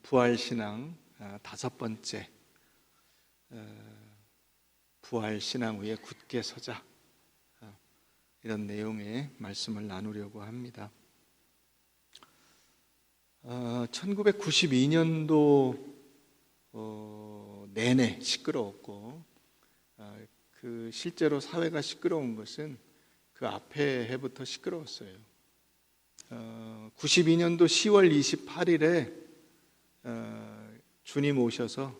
부활신앙 다섯 번째, 부활신앙 위에 굳게 서자, 이런 내용의 말씀을 나누려고 합니다. 1992년도 내내 시끄러웠고, 그 실제로 사회가 시끄러운 것은 그 앞에 해부터 시끄러웠어요. 92년도 10월 28일에 주님 오셔서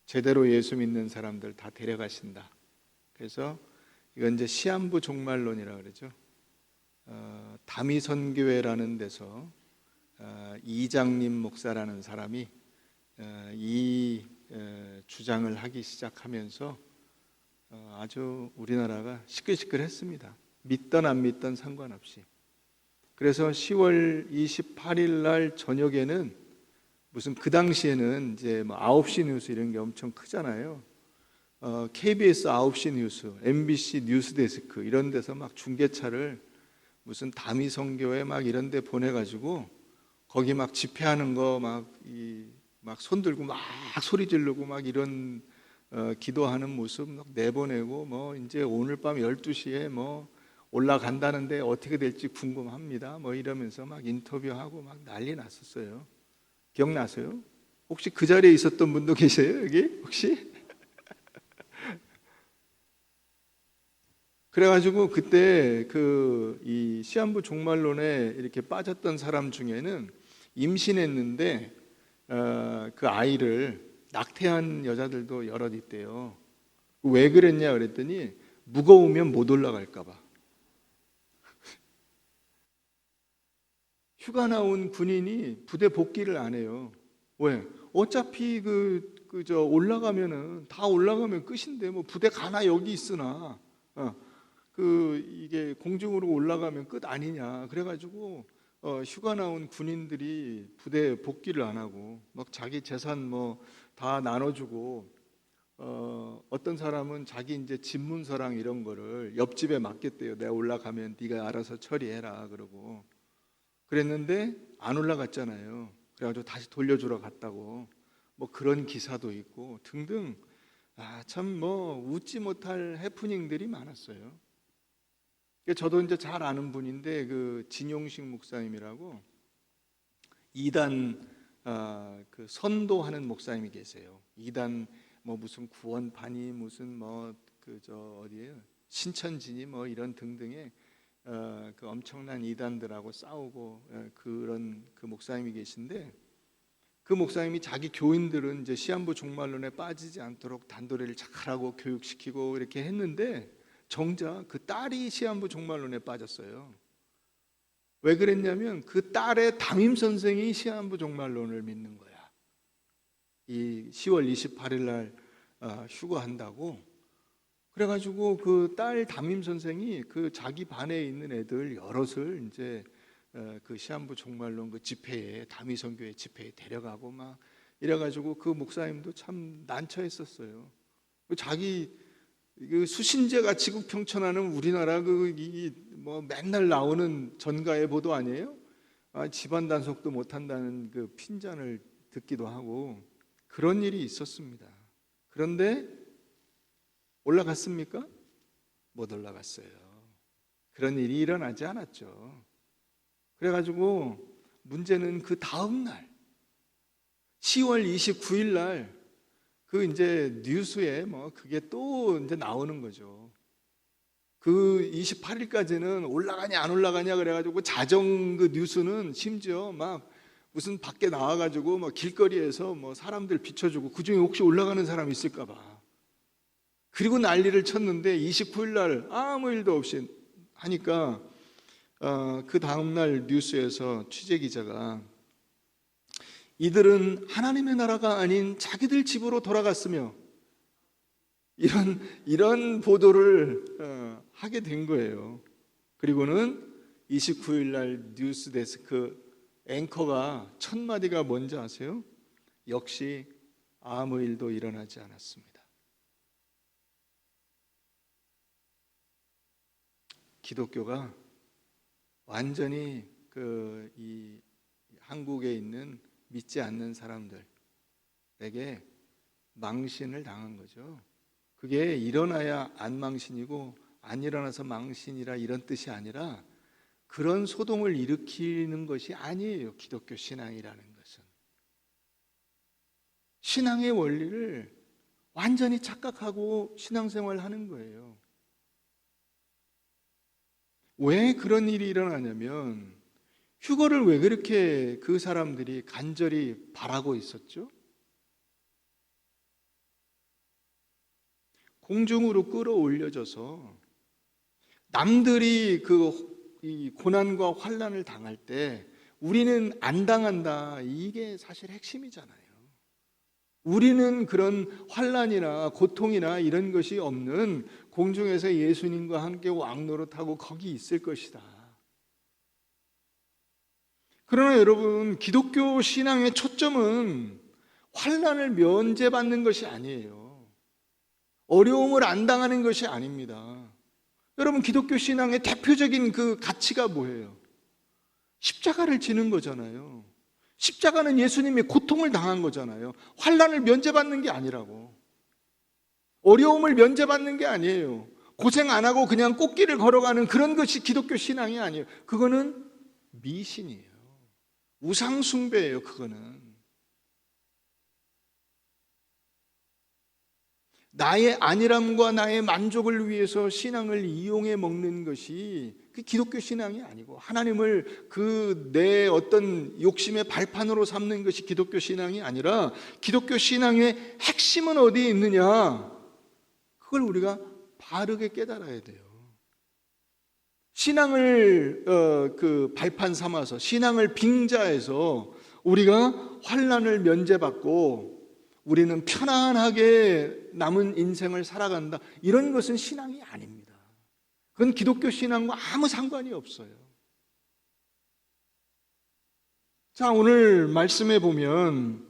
제대로 예수 믿는 사람들 다 데려가신다. 그래서 이건 이제 시한부 종말론이라고 그러죠. 다미선교회라는 데서 이장님 목사라는 사람이 이 주장을 하기 시작하면서 아주 우리나라가 시끌시끌했습니다. 믿던 안 믿던 상관없이. 그래서 10월 28일 날 저녁에는 무슨 그 당시에는 이제 뭐 9시 뉴스 이런 게 엄청 크잖아요. KBS 9시 뉴스, MBC 뉴스데스크 이런 데서 막 중계차를 무슨 다미선교회 막 이런 데 보내가지고 거기 막 집회하는 거 막 손 들고 막 소리 지르고 막 이런 기도하는 모습 막 내보내고, 뭐 이제 오늘 밤 12시에 뭐 올라간다는데 어떻게 될지 궁금합니다 뭐 이러면서 막 인터뷰하고 막 난리 났었어요. 기억나세요? 혹시 그 자리에 있었던 분도 계세요 여기 혹시? 그래가지고 그때 이 시한부 종말론에 이렇게 빠졌던 사람 중에는 임신했는데 그 아이를 낙태한 여자들도 여럿 있대요. 왜 그랬냐 그랬더니 무거우면 못 올라갈까 봐. 휴가 나온 군인이 부대 복귀를 안 해요. 왜? 어차피 올라가면은 다 올라가면 끝인데 뭐 부대 가나 여기 있으나 이게 공중으로 올라가면 끝 아니냐. 그래가지고 휴가 나온 군인들이 부대 복귀를 안 하고 막 자기 재산 뭐 다 나눠주고, 어떤 사람은 자기 이제 집문서랑 이런 거를 옆집에 맡겼대요. 내가 올라가면 네가 알아서 처리해라 그러고. 그랬는데 안 올라갔잖아요. 그래가지고 다시 돌려주러 갔다고 뭐 그런 기사도 있고 등등. 참 뭐 웃지 못할 해프닝들이 많았어요. 저도 이제 잘 아는 분인데 그 진용식 목사님이라고 이단 그 선도하는 목사님이 계세요. 이단 뭐 무슨 구원파니 무슨 뭐 어디에요? 신천지니 뭐 이런 등등의 그 엄청난 이단들하고 싸우고 그런 그 목사님이 계신데, 그 목사님이 자기 교인들은 이제 시한부 종말론에 빠지지 않도록 단도리를 잘하고 교육시키고 이렇게 했는데 정작 그 딸이 시한부 종말론에 빠졌어요. 왜 그랬냐면 그 딸의 담임 선생이 시한부 종말론을 믿는 거야. 이 10월 28일 날 휴거한다고. 그래가지고 그 딸 담임 선생이 그 자기 반에 있는 애들 여럿을 이제 그 시한부 종말론 그 집회에, 다미선교회 집회에 데려가고 막 이래가지고 그 목사님도 참 난처했었어요. 자기 수신제가 지국평천하는 우리나라 뭐 맨날 나오는 전가의 보도 아니에요? 집안 단속도 못한다는 그 핀잔을 듣기도 하고 그런 일이 있었습니다. 그런데 올라갔습니까? 못 올라갔어요. 그런 일이 일어나지 않았죠. 그래가지고 문제는 그 다음 날 10월 29일 날 이제 뉴스에 뭐 그게 또 이제 나오는 거죠. 그 28일까지는 올라가냐 안 올라가냐 그래가지고 자정 그 뉴스는 심지어 막 무슨 밖에 나와가지고 뭐 길거리에서 뭐 사람들 비춰주고 그중에 혹시 올라가는 사람 있을까봐. 그리고 난리를 쳤는데 29일 날 아무 일도 없이 하니까 그 다음날 뉴스에서 취재 기자가 이들은 하나님의 나라가 아닌 자기들 집으로 돌아갔으며 이런 보도를 하게 된 거예요. 그리고는 29일 날 뉴스 데스크 앵커가 첫 마디가 뭔지 아세요? 역시 아무 일도 일어나지 않았습니다. 기독교가 완전히 이 한국에 있는 믿지 않는 사람들에게 망신을 당한 거죠. 그게 일어나야 안 망신이고 안 일어나서 망신이라 이런 뜻이 아니라 그런 소동을 일으키는 것이 아니에요. 기독교 신앙이라는 것은 신앙의 원리를 완전히 착각하고 신앙생활을 하는 거예요. 왜 그런 일이 일어나냐면 휴거를 왜 그렇게 그 사람들이 간절히 바라고 있었죠? 공중으로 끌어올려져서 남들이 이 고난과 환난을 당할 때 우리는 안 당한다. 이게 사실 핵심이잖아요. 우리는 그런 환난이나 고통이나 이런 것이 없는 공중에서 예수님과 함께 왕노릇하고 거기 있을 것이다. 그러나 여러분, 기독교 신앙의 초점은 환난을 면제받는 것이 아니에요. 어려움을 안 당하는 것이 아닙니다. 여러분, 기독교 신앙의 대표적인 그 가치가 뭐예요? 십자가를 지는 거잖아요. 십자가는 예수님이 고통을 당한 거잖아요. 환난을 면제받는 게 아니라고. 어려움을 면제받는 게 아니에요. 고생 안 하고 그냥 꽃길을 걸어가는 그런 것이 기독교 신앙이 아니에요. 그거는 미신이에요. 우상 숭배예요. 그거는 나의 안일함과 나의 만족을 위해서 신앙을 이용해 먹는 것이 그 기독교 신앙이 아니고 하나님을 내 어떤 욕심의 발판으로 삼는 것이 기독교 신앙이 아니라 기독교 신앙의 핵심은 어디에 있느냐? 그걸 우리가 바르게 깨달아야 돼요. 신앙을 발판 삼아서 신앙을 빙자해서 우리가 환난을 면제받고 우리는 편안하게 남은 인생을 살아간다. 이런 것은 신앙이 아닙니다. 그건 기독교 신앙과 아무 상관이 없어요. 자, 오늘 말씀해 보면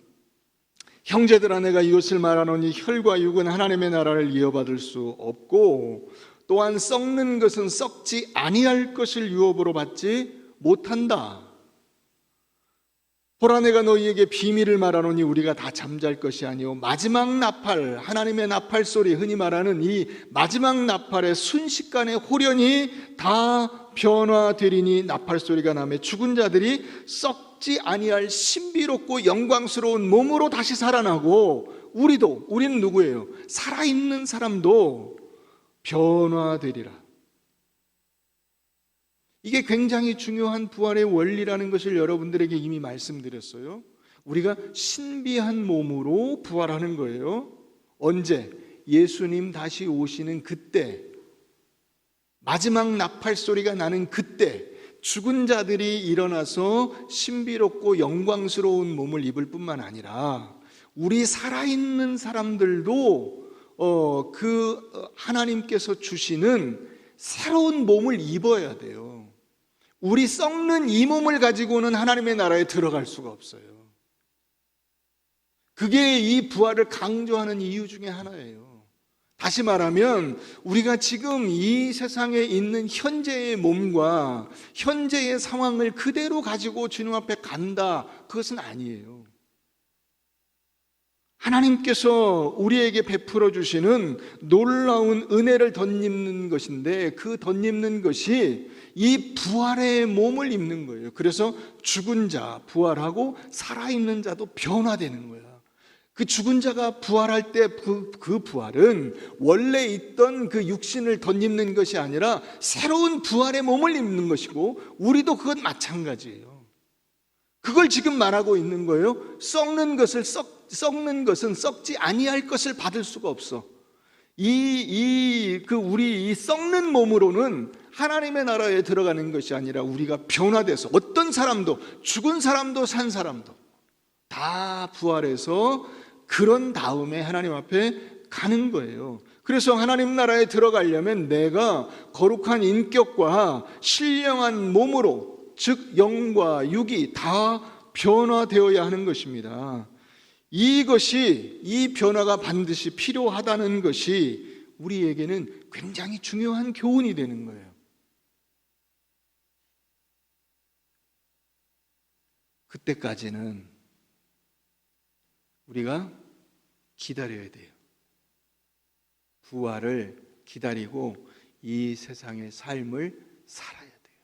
형제들아 내가 이것을 말하노니 혈과 육은 하나님의 나라를 이어받을 수 없고 또한 썩는 것은 썩지 아니할 것을 유업으로 받지 못한다. 보라 내가 너희에게 비밀을 말하노니 우리가 다 잠잘 것이 아니오 마지막 나팔, 하나님의 나팔 소리, 흔히 말하는 이 마지막 나팔의 순식간에 홀연히 다 변화되리니 나팔 소리가 나매 죽은 자들이 썩지 아니할 신비롭고 영광스러운 몸으로 다시 살아나고 우리는 누구예요? 살아있는 사람도 변화되리라. 이게 굉장히 중요한 부활의 원리라는 것을 여러분들에게 이미 말씀드렸어요. 우리가 신비한 몸으로 부활하는 거예요. 언제? 예수님 다시 오시는 그때, 마지막 나팔 소리가 나는 그때 죽은 자들이 일어나서 신비롭고 영광스러운 몸을 입을 뿐만 아니라 우리 살아있는 사람들도 하나님께서 주시는 새로운 몸을 입어야 돼요. 우리 썩는 이 몸을 가지고는 하나님의 나라에 들어갈 수가 없어요. 그게 이 부활을 강조하는 이유 중에 하나예요. 다시 말하면 우리가 지금 이 세상에 있는 현재의 몸과 현재의 상황을 그대로 가지고 주님 앞에 간다. 그것은 아니에요. 하나님께서 우리에게 베풀어 주시는 놀라운 은혜를 덧입는 것인데 그 덧입는 것이 이 부활의 몸을 입는 거예요. 그래서 죽은 자 부활하고 살아있는 자도 변화되는 거야. 그 죽은 자가 부활할 때 그 부활은 원래 있던 그 육신을 덧입는 것이 아니라 새로운 부활의 몸을 입는 것이고 우리도 그건 마찬가지예요. 그걸 지금 말하고 있는 거예요. 썩는 것은 썩지 아니할 것을 받을 수가 없어. 우리 이 썩는 몸으로는 하나님의 나라에 들어가는 것이 아니라 우리가 변화돼서 어떤 사람도 죽은 사람도 산 사람도 다 부활해서 그런 다음에 하나님 앞에 가는 거예요. 그래서 하나님 나라에 들어가려면 내가 거룩한 인격과 신령한 몸으로 즉 영과 육이 다 변화되어야 하는 것입니다. 이 변화가 반드시 필요하다는 것이 우리에게는 굉장히 중요한 교훈이 되는 거예요. 그때까지는 우리가 기다려야 돼요. 부활을 기다리고 이 세상의 삶을 살아야 돼요.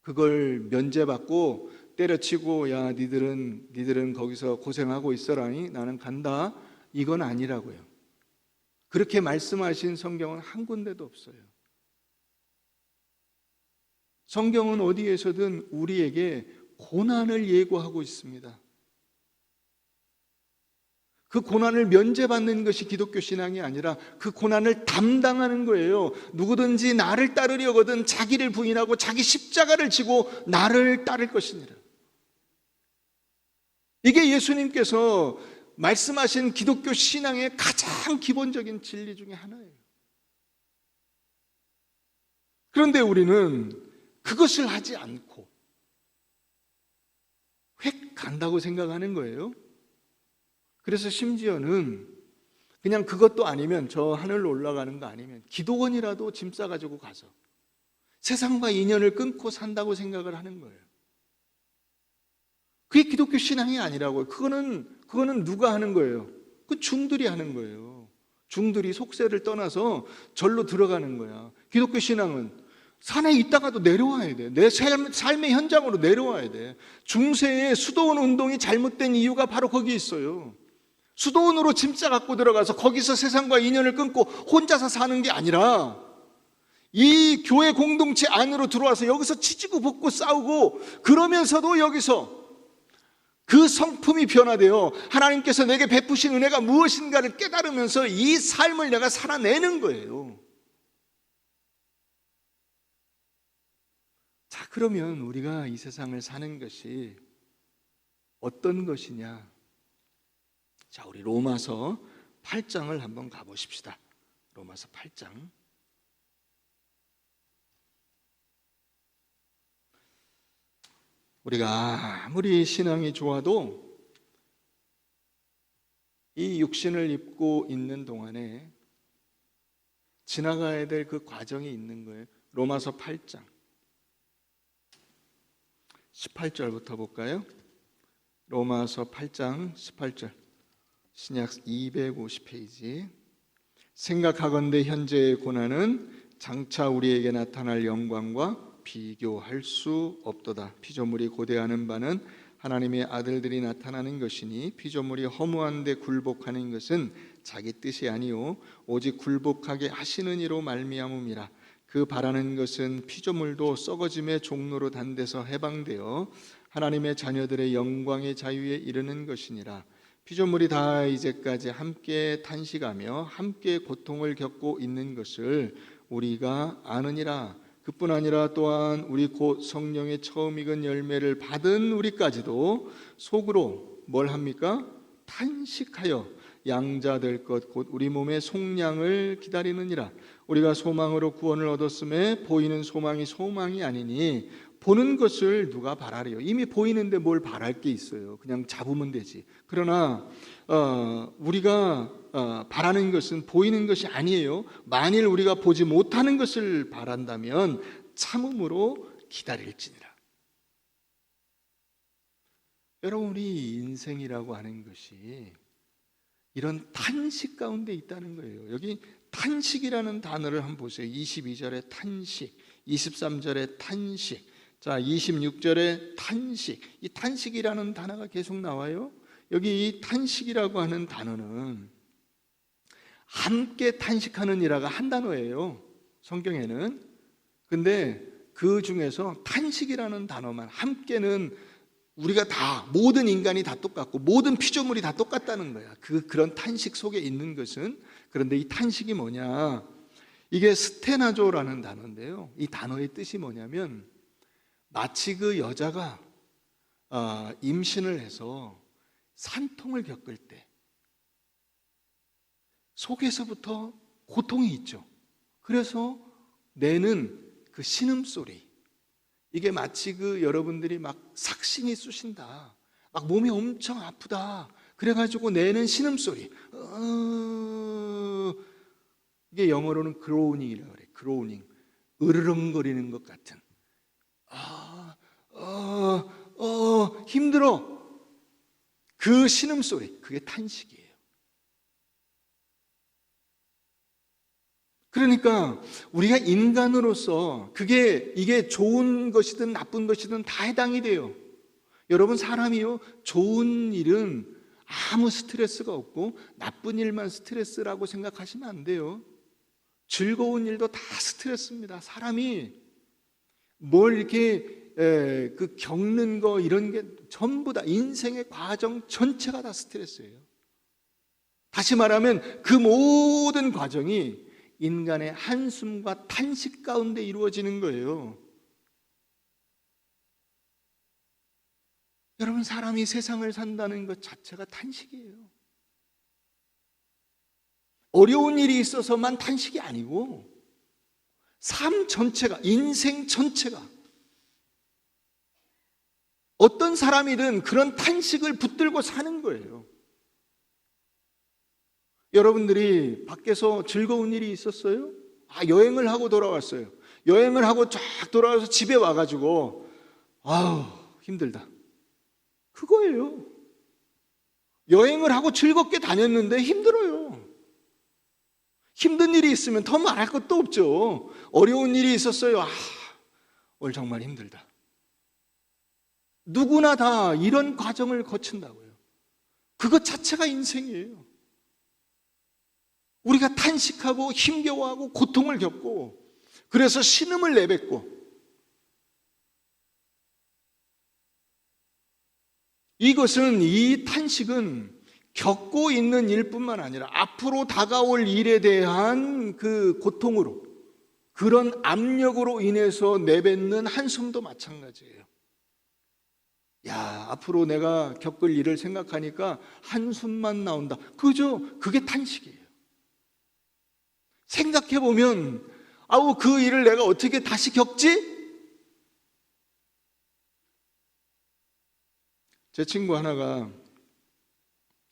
그걸 면제받고 때려치고 야 니들은 거기서 고생하고 있어라니 나는 간다, 이건 아니라고요. 그렇게 말씀하신 성경은 한 군데도 없어요. 성경은 어디에서든 우리에게 고난을 예고하고 있습니다. 그 고난을 면제받는 것이 기독교 신앙이 아니라 그 고난을 담당하는 거예요. 누구든지 나를 따르려거든 자기를 부인하고 자기 십자가를 지고 나를 따를 것이니라. 이게 예수님께서 말씀하신 기독교 신앙의 가장 기본적인 진리 중에 하나예요. 그런데 우리는 그것을 하지 않고 획 간다고 생각하는 거예요. 그래서 심지어는 그냥 그것도 아니면 저 하늘로 올라가는 거 아니면 기도원이라도 짐 싸가지고 가서 세상과 인연을 끊고 산다고 생각을 하는 거예요. 그게 기독교 신앙이 아니라고요. 그거는 누가 하는 거예요? 그 중들이 하는 거예요. 중들이 속세를 떠나서 절로 들어가는 거야. 기독교 신앙은 산에 있다가도 내려와야 돼. 내 삶의 현장으로 내려와야 돼. 중세의 수도원 운동이 잘못된 이유가 바로 거기 있어요. 수도원으로 짐 싸갖고 들어가서 거기서 세상과 인연을 끊고 혼자서 사는 게 아니라 이 교회 공동체 안으로 들어와서 여기서 치지고 볶고 싸우고 그러면서도 여기서 그 성품이 변화되어 하나님께서 내게 베푸신 은혜가 무엇인가를 깨달으면서 이 삶을 내가 살아내는 거예요. 자, 그러면 우리가 이 세상을 사는 것이 어떤 것이냐? 자, 우리 로마서 8장을 한번 가보십시다. 로마서 8장. 우리가 아무리 신앙이 좋아도 이 육신을 입고 있는 동안에 지나가야 될 그 과정이 있는 거예요. 로마서 8장 18절부터 볼까요? 로마서 8장 18절, 신약 250페이지. 생각하건대 현재의 고난은 장차 우리에게 나타날 영광과 비교할 수 없도다. 피조물이 고대하는 바는 하나님의 아들들이 나타나는 것이니 피조물이 허무한데 굴복하는 것은 자기 뜻이 아니요 오직 굴복하게 하시는 이로 말미암음이라. 그 바라는 것은 피조물도 썩어짐의 종로로 단대서 해방되어 하나님의 자녀들의 영광의 자유에 이르는 것이니라. 피조물이 다 이제까지 함께 탄식하며 함께 고통을 겪고 있는 것을 우리가 아느니라. 그뿐 아니라 또한 우리 곧 성령의 처음 익은 열매를 받은 우리까지도 속으로 뭘 합니까? 탄식하여 양자 될 것 곧 우리 몸의 속량을 기다리느니라. 우리가 소망으로 구원을 얻었음에 보이는 소망이 소망이 아니니 보는 것을 누가 바라래요? 이미 보이는데 뭘 바랄 게 있어요? 그냥 잡으면 되지. 그러나 우리가 바라는 것은 보이는 것이 아니에요. 만일 우리가 보지 못하는 것을 바란다면 참음으로 기다릴지니라. 여러분, 우리 인생이라고 하는 것이 이런 탄식 가운데 있다는 거예요. 여기 탄식이라는 단어를 한번 보세요. 22절에 탄식, 23절에 탄식, 자 26절에 탄식. 이 탄식이라는 단어가 계속 나와요. 여기 이 탄식이라고 하는 단어는 함께 탄식하는 이라가 한 단어예요, 성경에는. 근데 그 중에서 탄식이라는 단어만, 함께는 우리가 다, 모든 인간이 다 똑같고 모든 피조물이 다 똑같다는 거야. 그런 탄식 속에 있는 것은. 그런데 이 탄식이 뭐냐, 이게 스테나조라는 단어인데요, 이 단어의 뜻이 뭐냐면 마치 그 여자가 임신을 해서 산통을 겪을 때 속에서부터 고통이 있죠. 그래서 내는 그 신음소리, 이게 마치 그 여러분들이 막 삭신이 쑤신다, 막 몸이 엄청 아프다 그래가지고 내는 신음소리, 이게 영어로는 그로우닝이라고 그래. 그로우닝, 으르렁거리는 것 같은, 힘들어. 그 신음소리, 그게 탄식이에요. 그러니까 우리가 인간으로서 이게 좋은 것이든 나쁜 것이든 다 해당이 돼요. 여러분, 사람이요, 좋은 일은 아무 스트레스가 없고 나쁜 일만 스트레스라고 생각하시면 안 돼요. 즐거운 일도 다 스트레스입니다. 사람이 뭘 이렇게 겪는 거 이런 게 전부 다 인생의 과정 전체가 다 스트레스예요. 다시 말하면 그 모든 과정이 인간의 한숨과 탄식 가운데 이루어지는 거예요. 여러분, 사람이 세상을 산다는 것 자체가 탄식이에요. 어려운 일이 있어서만 탄식이 아니고 삶 전체가, 인생 전체가, 어떤 사람이든 그런 탄식을 붙들고 사는 거예요. 여러분들이 밖에서 즐거운 일이 있었어요? 여행을 하고 돌아왔어요. 여행을 하고 쫙 돌아와서 집에 와가지고 아우 힘들다, 그거예요. 여행을 하고 즐겁게 다녔는데 힘들어요. 힘든 일이 있으면 더 말할 것도 없죠. 어려운 일이 있었어요. 오늘 정말 힘들다. 누구나 다 이런 과정을 거친다고요. 그것 자체가 인생이에요. 우리가 탄식하고 힘겨워하고 고통을 겪고, 그래서 신음을 내뱉고, 이 탄식은 겪고 있는 일뿐만 아니라 앞으로 다가올 일에 대한 그 고통으로, 그런 압력으로 인해서 내뱉는 한숨도 마찬가지예요. 앞으로 내가 겪을 일을 생각하니까 한숨만 나온다. 그게 탄식이에요. 생각해보면 그 일을 내가 어떻게 다시 겪지? 제 친구 하나가,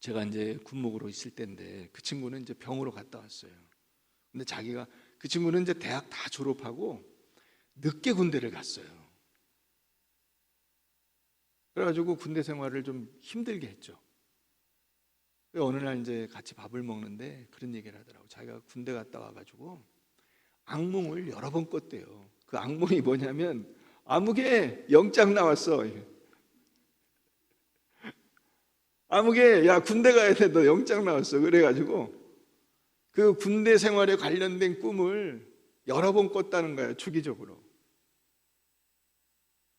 제가 이제 군목으로 있을 때인데, 그 친구는 이제 병으로 갔다 왔어요. 근데 그 친구는 이제 대학 다 졸업하고 늦게 군대를 갔어요. 그래가지고 군대 생활을 좀 힘들게 했죠. 어느 날 이제 같이 밥을 먹는데 그런 얘기를 하더라고. 자기가 군대 갔다 와가지고 악몽을 여러 번 꿨대요. 그 악몽이 뭐냐면, 암흑에 영장 나왔어. 암흑에 군대 가야 돼, 너 영장 나왔어. 그래가지고 그 군대 생활에 관련된 꿈을 여러 번 꿨다는 거예요, 주기적으로.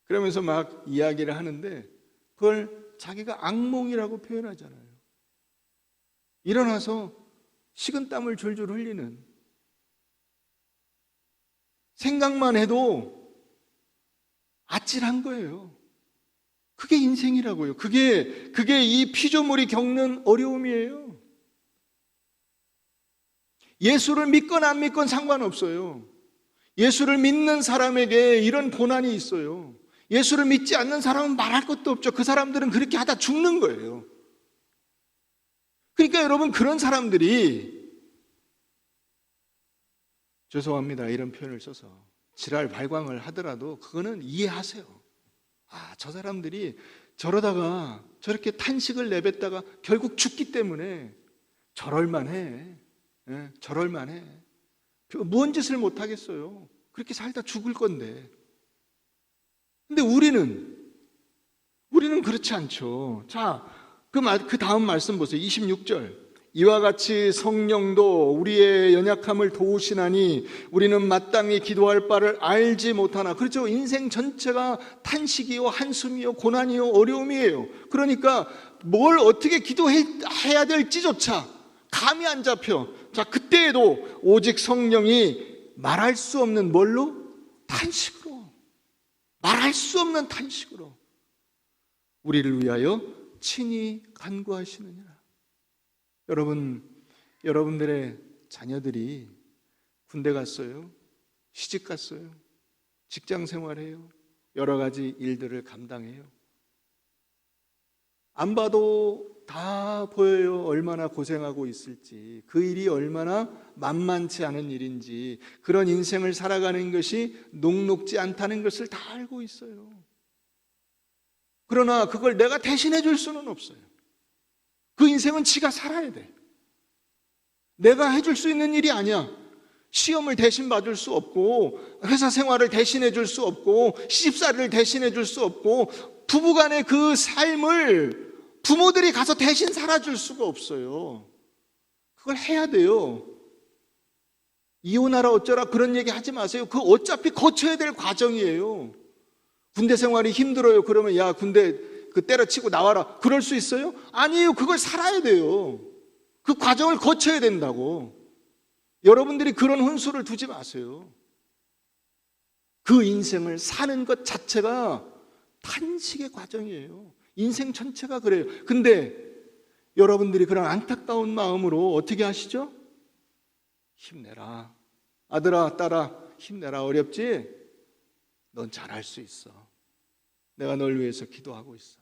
그러면서 막 이야기를 하는데 그걸 자기가 악몽이라고 표현하잖아요. 일어나서 식은땀을 줄줄 흘리는, 생각만 해도 아찔한 거예요. 그게 인생이라고요. 그게 이 피조물이 겪는 어려움이에요. 예수를 믿건 안 믿건 상관없어요. 예수를 믿는 사람에게 이런 고난이 있어요. 예수를 믿지 않는 사람은 말할 것도 없죠. 그 사람들은 그렇게 하다 죽는 거예요. 그러니까 여러분, 그런 사람들이, 죄송합니다, 이런 표현을 써서, 지랄 발광을 하더라도 그거는 이해하세요. 저 사람들이 저러다가 저렇게 탄식을 내뱉다가 결국 죽기 때문에 저럴만해. 저럴만해. 무언 짓을 못하겠어요. 그렇게 살다 죽을 건데. 근데 우리는 그렇지 않죠. 자, 그 다음 말씀 보세요. 26절. 이와 같이 성령도 우리의 연약함을 도우시나니 우리는 마땅히 기도할 바를 알지 못하나. 그렇죠. 인생 전체가 탄식이요, 한숨이요, 고난이요, 어려움이에요. 그러니까 뭘 어떻게 기도해야 될지조차 감이 안 잡혀. 자, 그때에도 오직 성령이 말할 수 없는 뭘로? 탄식으로. 말할 수 없는 탄식으로 우리를 위하여 친히 간구하시느니라. 여러분들의 자녀들이 군대 갔어요. 시집 갔어요. 직장 생활해요. 여러 가지 일들을 감당해요. 안 봐도 다 보여요. 얼마나 고생하고 있을지, 그 일이 얼마나 만만치 않은 일인지, 그런 인생을 살아가는 것이 녹록지 않다는 것을 다 알고 있어요. 그러나 그걸 내가 대신해 줄 수는 없어요. 그 인생은 지가 살아야 돼. 내가 해줄 수 있는 일이 아니야. 시험을 대신 봐줄 수 없고, 회사 생활을 대신해 줄 수 없고, 시집살이를 대신해 줄 수 없고, 부부간의 그 삶을 부모들이 가서 대신 살아줄 수가 없어요. 그걸 해야 돼요. 이혼하라 어쩌라 그런 얘기 하지 마세요. 그거 어차피 거쳐야 될 과정이에요. 군대 생활이 힘들어요. 그러면 야, 군대 때려치고 나와라. 그럴 수 있어요? 아니에요. 그걸 살아야 돼요. 그 과정을 거쳐야 된다고. 여러분들이 그런 혼수를 두지 마세요. 그 인생을 사는 것 자체가 탄식의 과정이에요. 인생 전체가 그래요. 근데 여러분들이 그런 안타까운 마음으로 어떻게 하시죠? 힘내라. 아들아, 딸아, 힘내라. 어렵지? 넌 잘할 수 있어. 내가 널 위해서 기도하고 있어.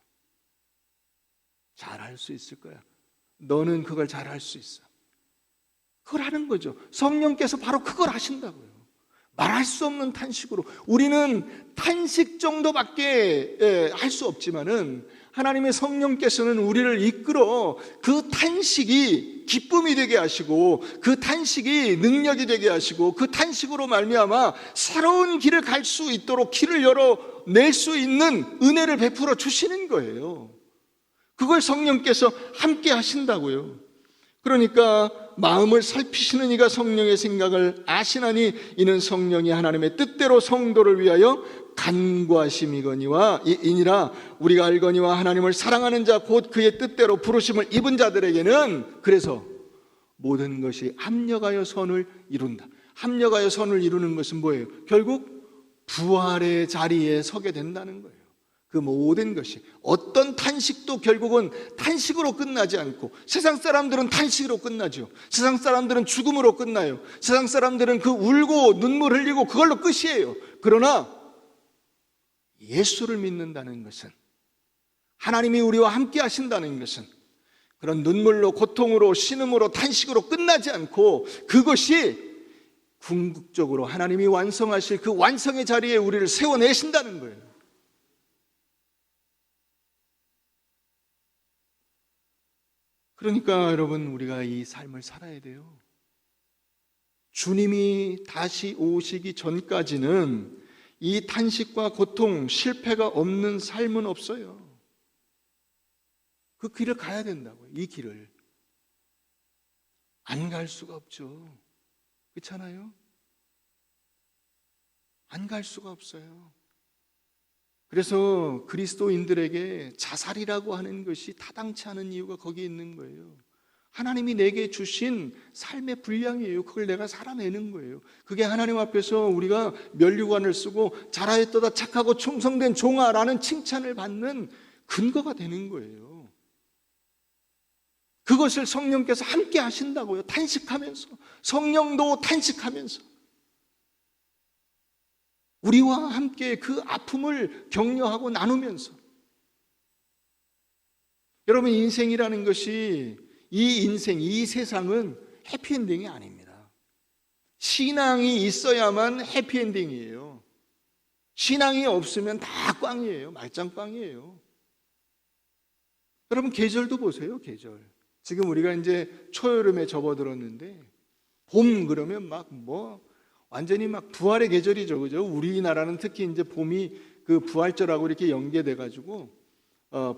잘할 수 있을 거야. 너는 그걸 잘할 수 있어. 그걸 하는 거죠. 성령께서 바로 그걸 하신다고요. 말할 수 없는 탄식으로. 우리는 탄식 정도밖에 할 수 없지만은 하나님의 성령께서는 우리를 이끌어 그 탄식이 기쁨이 되게 하시고, 그 탄식이 능력이 되게 하시고, 그 탄식으로 말미암아 새로운 길을 갈 수 있도록 길을 열어낼 수 있는 은혜를 베풀어 주시는 거예요. 그걸 성령께서 함께 하신다고요. 그러니까 마음을 살피시는 이가 성령의 생각을 아시나니 이는 성령이 하나님의 뜻대로 성도를 위하여 간구하심이거니와 이니라. 우리가 알거니와 하나님을 사랑하는 자 곧 그의 뜻대로 부르심을 입은 자들에게는 그래서 모든 것이 합력하여 선을 이룬다. 합력하여 선을 이루는 것은 뭐예요? 결국 부활의 자리에 서게 된다는 거예요. 그 모든 것이, 어떤 탄식도 결국은 탄식으로 끝나지 않고, 세상 사람들은 탄식으로 끝나죠. 세상 사람들은 죽음으로 끝나요. 세상 사람들은 그 울고 눈물 흘리고 그걸로 끝이에요. 그러나 예수를 믿는다는 것은, 하나님이 우리와 함께 하신다는 것은 그런 눈물로, 고통으로, 신음으로, 탄식으로 끝나지 않고 그것이 궁극적으로 하나님이 완성하실 그 완성의 자리에 우리를 세워내신다는 거예요. 그러니까 여러분, 우리가 이 삶을 살아야 돼요. 주님이 다시 오시기 전까지는 이 탄식과 고통, 실패가 없는 삶은 없어요. 그 길을 가야 된다고요. 이 길을 안 갈 수가 없죠. 그렇잖아요? 안 갈 수가 없어요. 그래서 그리스도인들에게 자살이라고 하는 것이 타당치 않은 이유가 거기에 있는 거예요. 하나님이 내게 주신 삶의 분량이에요. 그걸 내가 살아내는 거예요. 그게 하나님 앞에서 우리가 면류관을 쓰고 잘하였도다 착하고 충성된 종아라는 칭찬을 받는 근거가 되는 거예요. 그것을 성령께서 함께 하신다고요. 탄식하면서, 성령도 탄식하면서 우리와 함께 그 아픔을 격려하고 나누면서. 여러분, 인생이라는 것이, 이 인생, 이 세상은 해피엔딩이 아닙니다. 신앙이 있어야만 해피엔딩이에요. 신앙이 없으면 다 꽝이에요. 말짱꽝이에요. 여러분, 계절도 보세요. 계절. 지금 우리가 이제 초여름에 접어들었는데, 봄 그러면 완전히 부활의 계절이죠. 그죠? 우리나라는 특히 이제 봄이 그 부활절하고 이렇게 연계돼가지고,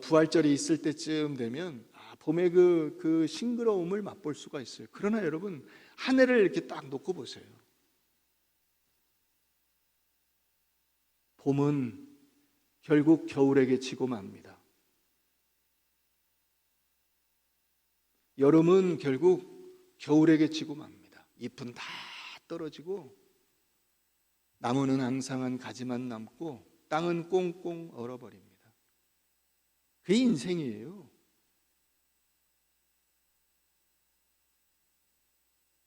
부활절이 있을 때쯤 되면, 봄의 그 싱그러움을 맛볼 수가 있어요. 그러나 여러분, 한 해를 이렇게 딱 놓고 보세요. 봄은 결국 겨울에게 지고 맙니다. 여름은 결국 겨울에게 지고 맙니다. 잎은 다 떨어지고 나무는 앙상한 가지만 남고 땅은 꽁꽁 얼어버립니다. 그게 인생이에요.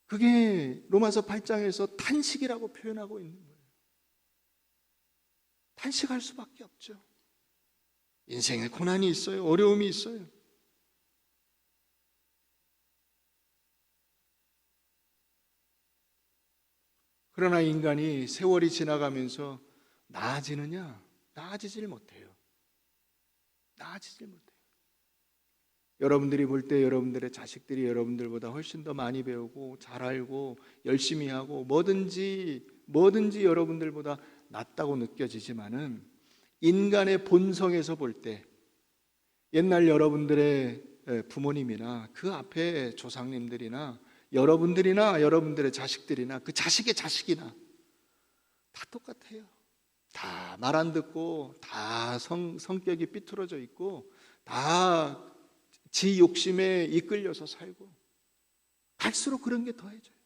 그게 로마서 8장에서 탄식이라고 표현하고 있는 거예요. 탄식할 수밖에 없죠. 인생에 고난이 있어요. 어려움이 있어요. 그러나 인간이 세월이 지나가면서 나아지느냐? 나아지질 못해요. 나아지질 못해요. 여러분들이 볼 때 여러분들의 자식들이 여러분들보다 훨씬 더 많이 배우고 잘 알고 열심히 하고 뭐든지 여러분들보다 낫다고 느껴지지만은 인간의 본성에서 볼 때 옛날 여러분들의 부모님이나 그 앞에 조상님들이나 여러분들이나 여러분들의 자식들이나 그 자식의 자식이나 다 똑같아요. 다 말 안 듣고 다 성격이 삐뚤어져 있고 다 지 욕심에 이끌려서 살고 갈수록 그런 게 더해져요.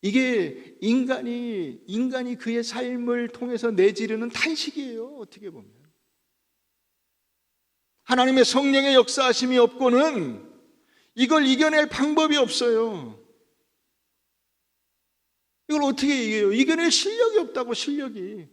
이게 인간이 그의 삶을 통해서 내지르는 탄식이에요. 어떻게 보면 하나님의 성령의 역사하심이 없고는 이걸 이겨낼 방법이 없어요. 이걸 어떻게 이겨요? 이겨낼 실력이 없다고, 실력이.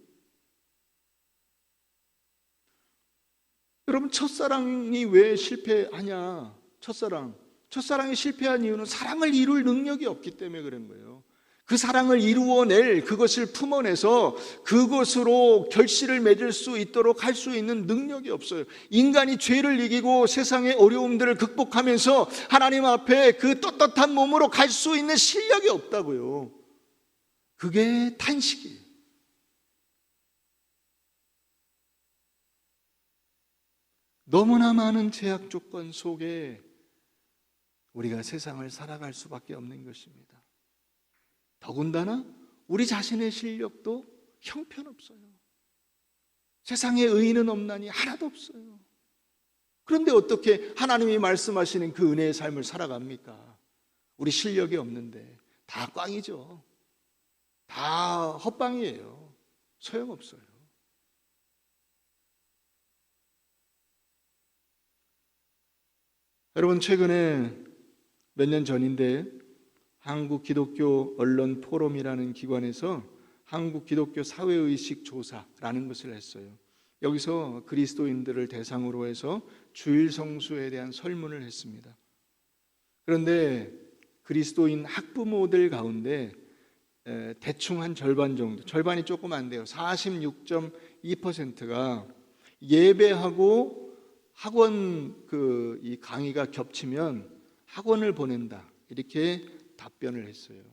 여러분, 첫사랑이 왜 실패하냐? 첫사랑이 실패한 이유는 사랑을 이룰 능력이 없기 때문에 그런 거예요. 그 사랑을 이루어낼, 그것을 품어내서 그것으로 결실을 맺을 수 있도록 할 수 있는 능력이 없어요. 인간이 죄를 이기고 세상의 어려움들을 극복하면서 하나님 앞에 그 떳떳한 몸으로 갈 수 있는 실력이 없다고요. 그게 탄식이에요. 너무나 많은 제약 조건 속에 우리가 세상을 살아갈 수밖에 없는 것입니다. 더군다나 우리 자신의 실력도 형편없어요. 세상에 의인은 없나니 하나도 없어요. 그런데 어떻게 하나님이 말씀하시는 그 은혜의 삶을 살아갑니까? 우리 실력이 없는데 다 꽝이죠. 다 헛방이에요. 소용없어요. 여러분, 최근에 몇 년 전인데 한국 기독교 언론 포럼이라는 기관에서 한국 기독교 사회의식 조사라는 것을 했어요. 여기서 그리스도인들을 대상으로 해서 주일 성수에 대한 설문을 했습니다. 그런데 그리스도인 학부모들 가운데 대충 한 절반 정도, 절반이 조금 안 돼요. 46.2%가 예배하고 학원 이 강의가 겹치면 학원을 보낸다, 이렇게 답변을 했어요.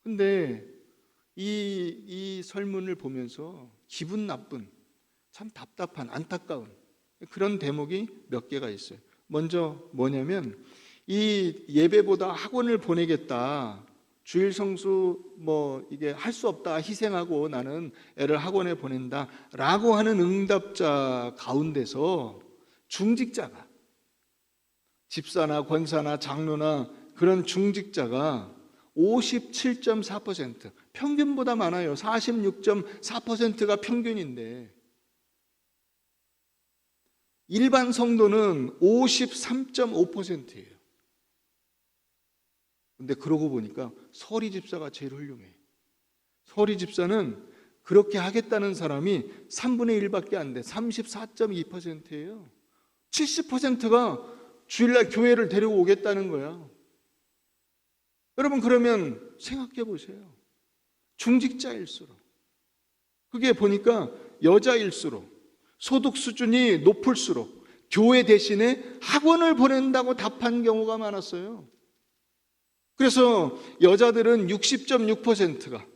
근데 이 설문을 보면서 기분 나쁜, 참 답답한, 안타까운 그런 대목이 몇 개가 있어요. 먼저 뭐냐면 이 예배보다 학원을 보내겠다, 주일 성수 이게 할 수 없다, 희생하고 나는 애를 학원에 보낸다라고 하는 응답자 가운데서 중직자가, 집사나 권사나 장로나 그런 중직자가 57.4%, 평균보다 많아요. 46.4%가 평균인데 일반 성도는 53.5%예요. 근데 그러고 보니까 서리 집사가 제일 훌륭해. 서리 집사는 그렇게 하겠다는 사람이 3분의 1밖에 안 돼. 34.2%예요. 70%가 주일날 교회를 데리고 오겠다는 거야. 여러분, 그러면 생각해 보세요. 중직자일수록, 그게 보니까 여자일수록, 소득 수준이 높을수록 교회 대신에 학원을 보낸다고 답한 경우가 많았어요. 그래서 여자들은 60.6%가,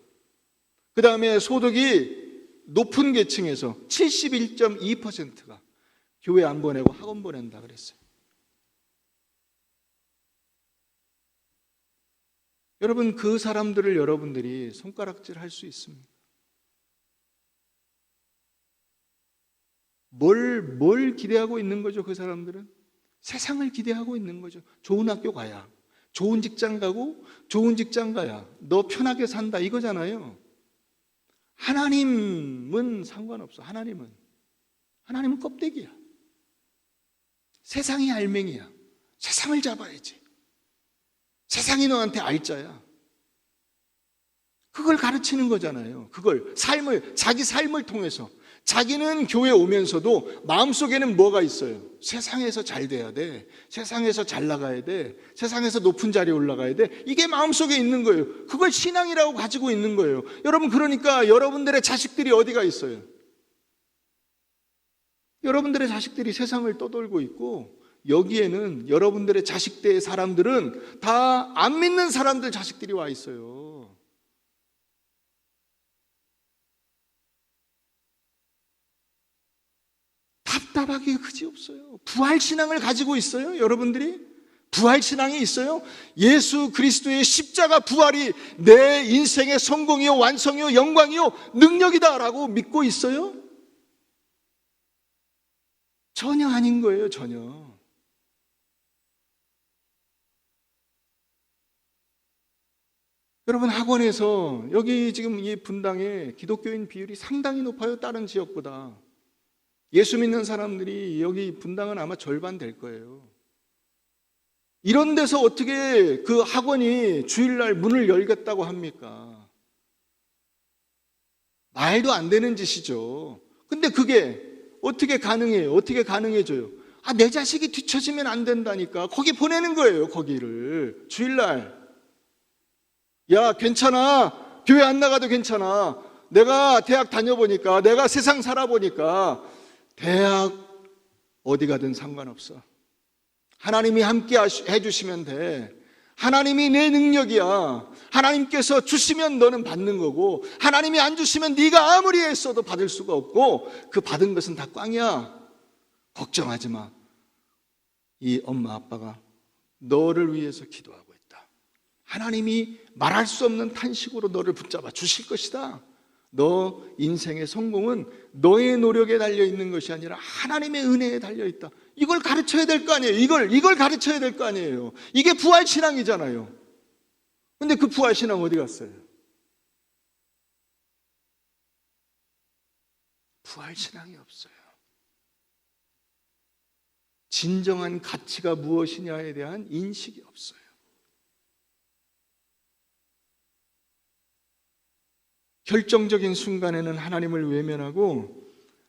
그 다음에 소득이 높은 계층에서 71.2%가 교회 안 보내고 학원 보낸다 그랬어요. 여러분, 그 사람들을 여러분들이 손가락질 할 수 있습니까? 뭘 기대하고 있는 거죠? 그 사람들은 세상을 기대하고 있는 거죠. 좋은 학교 가야, 좋은 직장 가고, 좋은 직장 가야 너 편하게 산다, 이거잖아요. 하나님은 상관없어. 하나님은 껍데기야. 세상이 알맹이야. 세상을 잡아야지. 세상이 너한테 알짜야. 그걸 가르치는 거잖아요. 그걸 자기 삶을 통해서. 자기는 교회 오면서도 마음속에는 뭐가 있어요? 세상에서 잘 돼야 돼. 세상에서 잘 나가야 돼. 세상에서 높은 자리에 올라가야 돼. 이게 마음속에 있는 거예요. 그걸 신앙이라고 가지고 있는 거예요. 여러분, 그러니까 여러분들의 자식들이 어디가 있어요? 여러분들의 자식들이 세상을 떠돌고 있고, 여기에는 여러분들의 자식대의 사람들은 다 안 믿는 사람들 자식들이 와 있어요. 답답하기 그지없어요. 부활신앙을 가지고 있어요, 여러분들이? 부활신앙이 있어요? 예수 그리스도의 십자가 부활이 내 인생의 성공이요, 완성이요, 영광이요, 능력이다라고 믿고 있어요? 전혀 아닌 거예요, 전혀. 여러분, 학원에서 여기 지금 이 분당에 기독교인 비율이 상당히 높아요, 다른 지역보다. 예수 믿는 사람들이 여기 분당은 아마 절반 될 거예요. 이런 데서 어떻게 그 학원이 주일날 문을 열겠다고 합니까? 말도 안 되는 짓이죠. 근데 그게 어떻게 가능해요? 어떻게 가능해져요? 내 자식이 뒤처지면 안 된다니까. 거기 보내는 거예요, 거기를. 주일날. 야, 괜찮아. 교회 안 나가도 괜찮아. 내가 대학 다녀보니까, 내가 세상 살아보니까 대학 어디 가든 상관없어. 하나님이 함께 해주시면 돼. 하나님이 내 능력이야. 하나님께서 주시면 너는 받는 거고, 하나님이 안 주시면 네가 아무리 애써도 받을 수가 없고, 그 받은 것은 다 꽝이야. 걱정하지 마. 이 엄마 아빠가 너를 위해서 기도하고 있다. 하나님이 말할 수 없는 탄식으로 너를 붙잡아 주실 것이다. 너 인생의 성공은 너의 노력에 달려있는 것이 아니라 하나님의 은혜에 달려있다. 이걸 가르쳐야 될 거 아니에요. 이걸 가르쳐야 될 거 아니에요. 이게 부활신앙이잖아요. 근데 그 부활신앙 어디 갔어요? 부활신앙이 없어요. 진정한 가치가 무엇이냐에 대한 인식이 없어요. 결정적인 순간에는 하나님을 외면하고,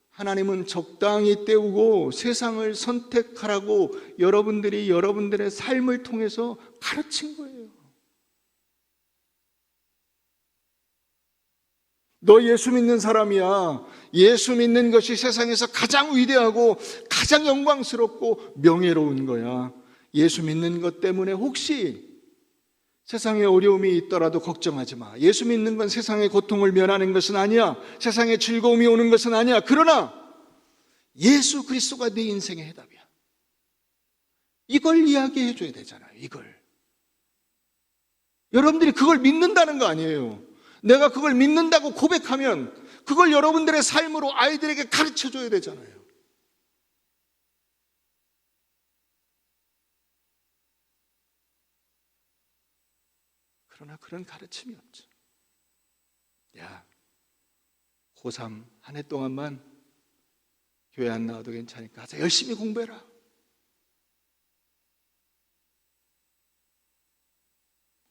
하나님은 적당히 때우고 세상을 선택하라고 여러분들이 여러분들의 삶을 통해서 가르친 거예요. 너 예수 믿는 사람이야. 예수 믿는 것이 세상에서 가장 위대하고 가장 영광스럽고 명예로운 거야. 예수 믿는 것 때문에 혹시 세상에 어려움이 있더라도 걱정하지 마. 예수 믿는 건 세상의 고통을 면하는 것은 아니야. 세상에 즐거움이 오는 것은 아니야. 그러나 예수 그리스도가 네 인생의 해답이야. 이걸 이야기해 줘야 되잖아요. 이걸. 여러분들이 그걸 믿는다는 거 아니에요. 내가 그걸 믿는다고 고백하면 그걸 여러분들의 삶으로 아이들에게 가르쳐 줘야 되잖아요. 그러나 그런 가르침이 없죠. 야, 고3 한 해 동안만 교회 안 나와도 괜찮으니까 가서 열심히 공부해라.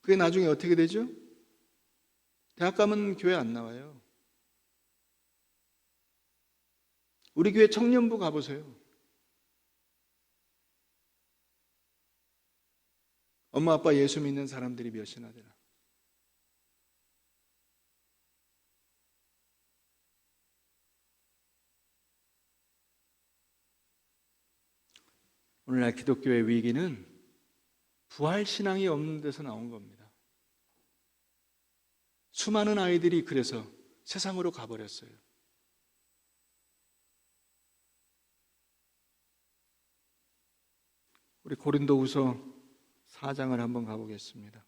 그게 나중에 어떻게 되죠? 대학 가면 교회 안 나와요. 우리 교회 청년부 가보세요. 엄마 아빠 예수 믿는 사람들이 몇이나 되나? 오늘날 기독교의 위기는 부활신앙이 없는 데서 나온 겁니다. 수많은 아이들이 그래서 세상으로 가버렸어요. 우리 고린도후서 4장을 한번 가보겠습니다.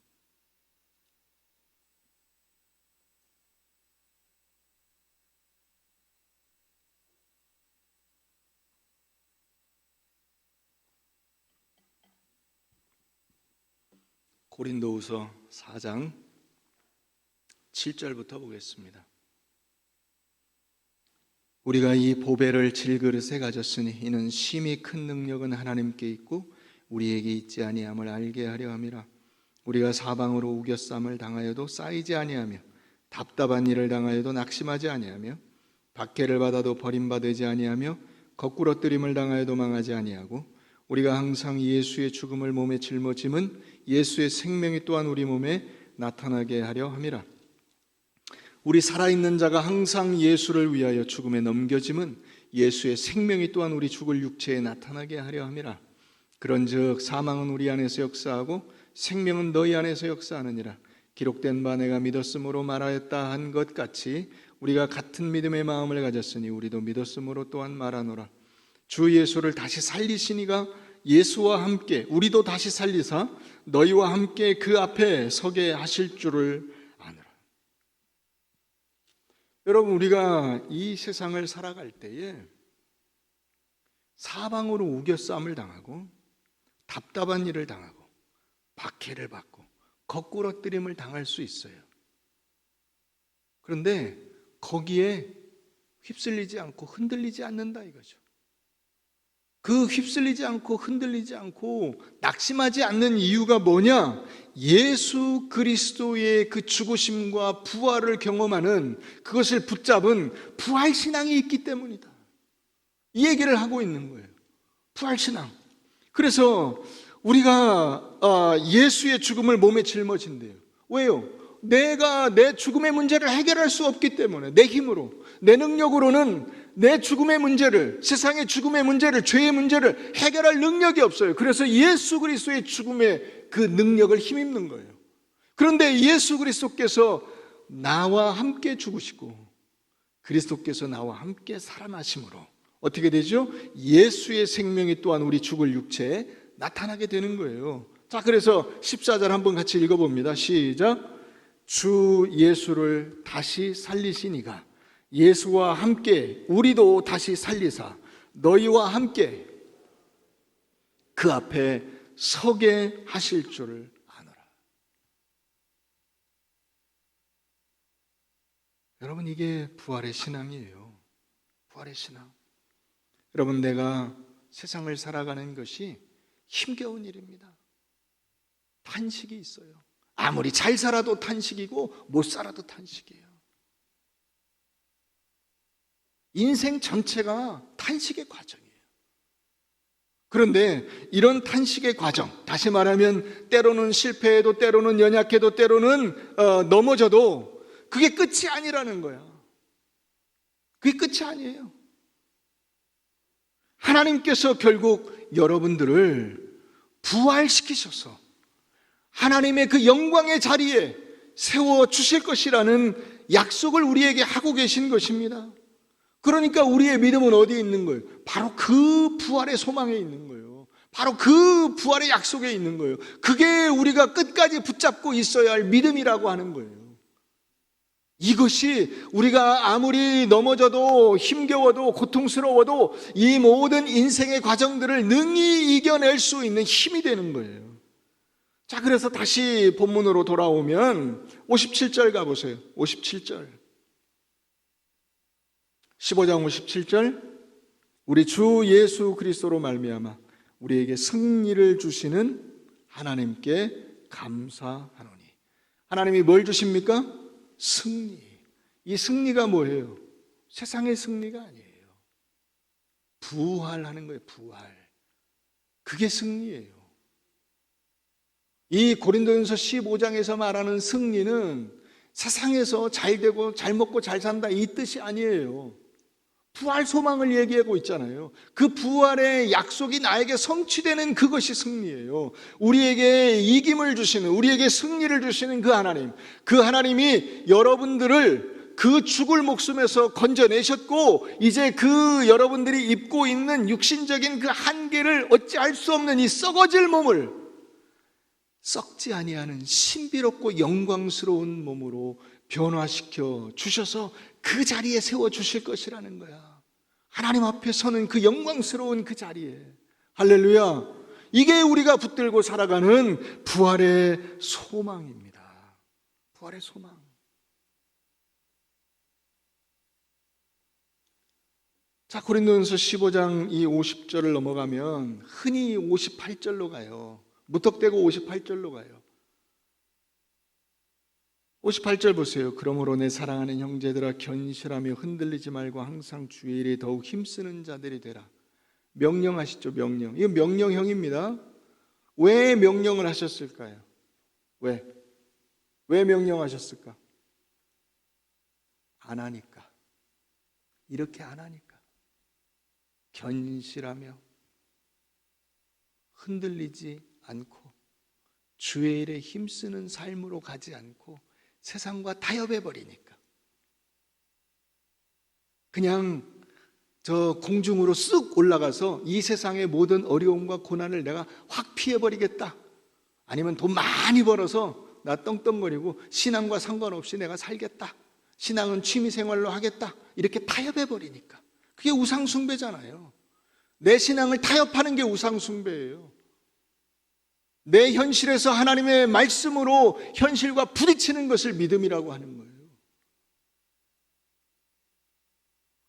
고린도후서 4장 7절부터 보겠습니다. 우리가 이 보배를 질그릇에 가졌으니 이는 심히 큰 능력은 하나님께 있고 우리에게 있지 아니함을 알게 하려 함이라. 우리가 사방으로 우겨쌈을 당하여도 쌓이지 아니하며 답답한 일을 당하여도 낙심하지 아니하며 박해를 받아도 버림받지 아니하며 거꾸러뜨림을 당하여도 망하지 아니하고 우리가 항상 예수의 죽음을 몸에 짊어짐은 예수의 생명이 또한 우리 몸에 나타나게 하려 함이라. 우리 살아있는 자가 항상 예수를 위하여 죽음에 넘겨짐은 예수의 생명이 또한 우리 죽을 육체에 나타나게 하려 함이라. 그런즉 사망은 우리 안에서 역사하고 생명은 너희 안에서 역사하느니라. 기록된 바 내가 믿었으므로 말하였다 한 것 같이 우리가 같은 믿음의 마음을 가졌으니 우리도 믿었으므로 또한 말하노라. 주 예수를 다시 살리시니가 예수와 함께 우리도 다시 살리사 너희와 함께 그 앞에 서게 하실 줄을 아노라. 여러분, 우리가 이 세상을 살아갈 때에 사방으로 우겨싸움을 당하고 답답한 일을 당하고 박해를 받고 거꾸러뜨림을 당할 수 있어요. 그런데 거기에 휩쓸리지 않고 흔들리지 않는다 이거죠. 그 휩쓸리지 않고 흔들리지 않고 낙심하지 않는 이유가 뭐냐? 예수 그리스도의 그 죽으심과 부활을 경험하는 그것을 붙잡은 부활신앙이 있기 때문이다. 이 얘기를 하고 있는 거예요. 부활신앙. 그래서 우리가 예수의 죽음을 몸에 짊어진대요. 왜요? 내가 내 죽음의 문제를 해결할 수 없기 때문에 내 힘으로 내 능력으로는 내 죽음의 문제를, 세상의 죽음의 문제를, 죄의 문제를 해결할 능력이 없어요. 그래서 예수 그리스도의 죽음의 그 능력을 힘입는 거예요. 그런데 예수 그리스도께서 나와 함께 죽으시고 그리스도께서 나와 함께 살아나심으로 어떻게 되죠? 예수의 생명이 또한 우리 죽을 육체에 나타나게 되는 거예요. 자, 그래서 14절 한번 같이 읽어봅니다. 시작. 주 예수를 다시 살리시니가 예수와 함께 우리도 다시 살리사 너희와 함께 그 앞에 서게 하실 줄을 아노라. 여러분, 이게 부활의 신앙이에요. 부활의 신앙. 여러분, 내가 세상을 살아가는 것이 힘겨운 일입니다. 탄식이 있어요. 아무리 잘 살아도 탄식이고 못 살아도 탄식이에요. 인생 전체가 탄식의 과정이에요. 그런데 이런 탄식의 과정, 다시 말하면 때로는 실패해도 때로는 연약해도 때로는 넘어져도 그게 끝이 아니라는 거야. 그게 끝이 아니에요. 하나님께서 결국 여러분들을 부활시키셔서 하나님의 그 영광의 자리에 세워주실 것이라는 약속을 우리에게 하고 계신 것입니다. 그러니까 우리의 믿음은 어디에 있는 거예요? 바로 그 부활의 소망에 있는 거예요. 바로 그 부활의 약속에 있는 거예요. 그게 우리가 끝까지 붙잡고 있어야 할 믿음이라고 하는 거예요. 이것이 우리가 아무리 넘어져도 힘겨워도 고통스러워도 이 모든 인생의 과정들을 능히 이겨낼 수 있는 힘이 되는 거예요. 자, 그래서 다시 본문으로 돌아오면 57절 가보세요. 57절 15장 57절 우리 주 예수 그리스도로 말미암아 우리에게 승리를 주시는 하나님께 감사하노니. 하나님이 뭘 주십니까? 승리. 이 승리가 뭐예요? 세상의 승리가 아니에요. 부활하는 거예요. 부활. 그게 승리예요. 이 고린도전서 15장에서 말하는 승리는 세상에서 잘 되고 잘 먹고 잘 산다 이 뜻이 아니에요. 부활 소망을 얘기하고 있잖아요. 그 부활의 약속이 나에게 성취되는 그것이 승리예요. 우리에게 이김을 주시는, 우리에게 승리를 주시는 그 하나님, 그 하나님이 여러분들을 그 죽을 목숨에서 건져내셨고 이제 그 여러분들이 입고 있는 육신적인 그 한계를 어찌할 수 없는 이 썩어질 몸을 썩지 아니하는 신비롭고 영광스러운 몸으로 변화시켜 주셔서 그 자리에 세워주실 것이라는 거야. 하나님 앞에 서는 그 영광스러운 그 자리에. 할렐루야. 이게 우리가 붙들고 살아가는 부활의 소망입니다. 부활의 소망. 자, 고린도전서 15장 이 50절을 넘어가면 흔히 58절로 가요. 무턱대고 58절로 가요. 58절 보세요. 그러므로 내 사랑하는 형제들아 견실하며 흔들리지 말고 항상 주의 일에 더욱 힘쓰는 자들이 되라. 명령하시죠. 명령. 이건 명령형입니다. 왜 명령을 하셨을까요? 왜 명령하셨을까? 안 하니까. 이렇게 안 하니까. 견실하며 흔들리지 않고 주의 일에 힘쓰는 삶으로 가지 않고 세상과 타협해버리니까 그냥 저 공중으로 쓱 올라가서 이 세상의 모든 어려움과 고난을 내가 확 피해버리겠다, 아니면 돈 많이 벌어서 나 떵떵거리고 신앙과 상관없이 내가 살겠다, 신앙은 취미생활로 하겠다, 이렇게 타협해버리니까 그게 우상숭배잖아요. 내 신앙을 타협하는 게 우상숭배예요. 내 현실에서 하나님의 말씀으로 현실과 부딪히는 것을 믿음이라고 하는 거예요.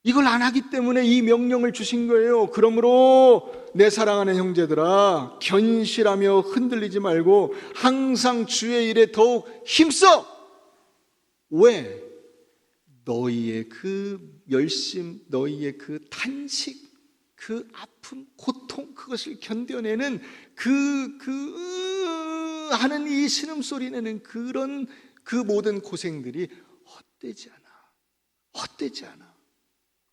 이걸 안 하기 때문에 이 명령을 주신 거예요. 그러므로 내 사랑하는 형제들아, 견실하며 흔들리지 말고 항상 주의 일에 더욱 힘써. 왜? 너희의 그 열심, 너희의 그 탄식, 그 아픔, 고통, 그것을 견뎌내는 하는 이 신음소리 내는 그 모든 고생들이 헛되지 않아.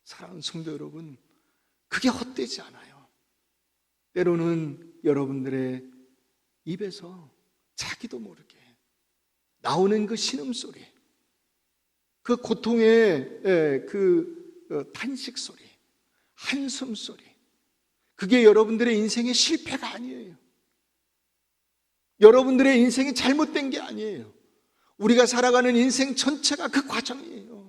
사랑하는 성도 여러분, 그게 헛되지 않아요. 때로는 여러분들의 입에서 자기도 모르게 나오는 그 신음소리, 그 고통의 그 탄식소리, 한숨소리, 그게 여러분들의 인생의 실패가 아니에요. 여러분들의 인생이 잘못된 게 아니에요. 우리가 살아가는 인생 전체가 그 과정이에요.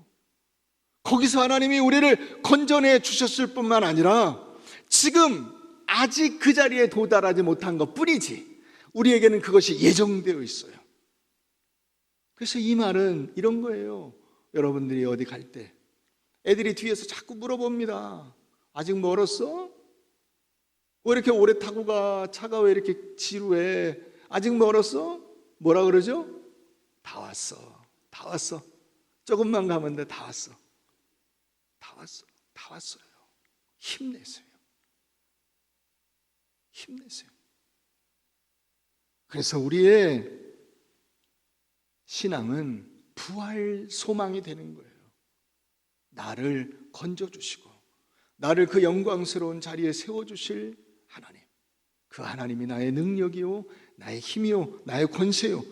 거기서 하나님이 우리를 건져내 주셨을 뿐만 아니라 지금 아직 그 자리에 도달하지 못한 것 뿐이지 우리에게는 그것이 예정되어 있어요. 그래서 이 말은 이런 거예요. 여러분들이 어디 갈 때 애들이 뒤에서 자꾸 물어봅니다. 아직 멀었어? 왜 이렇게 오래 타고 가? 차가 왜 이렇게 지루해? 아직 멀었어? 뭐라 그러죠? 다 왔어. 조금만 가면 돼. 다 왔어요. 힘내세요. 그래서 우리의 신앙은 부활 소망이 되는 거예요. 나를 건져주시고 나를 그 영광스러운 자리에 세워주실 하나님, 그 하나님이 나의 능력이요, 나의 힘이요, 나의 권세요.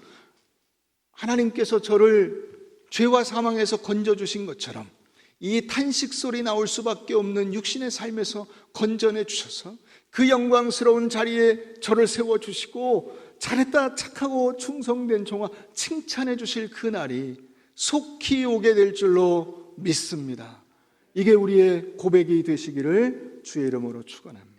하나님께서 저를 죄와 사망에서 건져주신 것처럼 이 탄식 소리 나올 수밖에 없는 육신의 삶에서 건져내 주셔서 그 영광스러운 자리에 저를 세워주시고 잘했다, 착하고 충성된 종아 칭찬해 주실 그 날이 속히 오게 될 줄로 믿습니다. 이게 우리의 고백이 되시기를 주의 이름으로 축원합니다.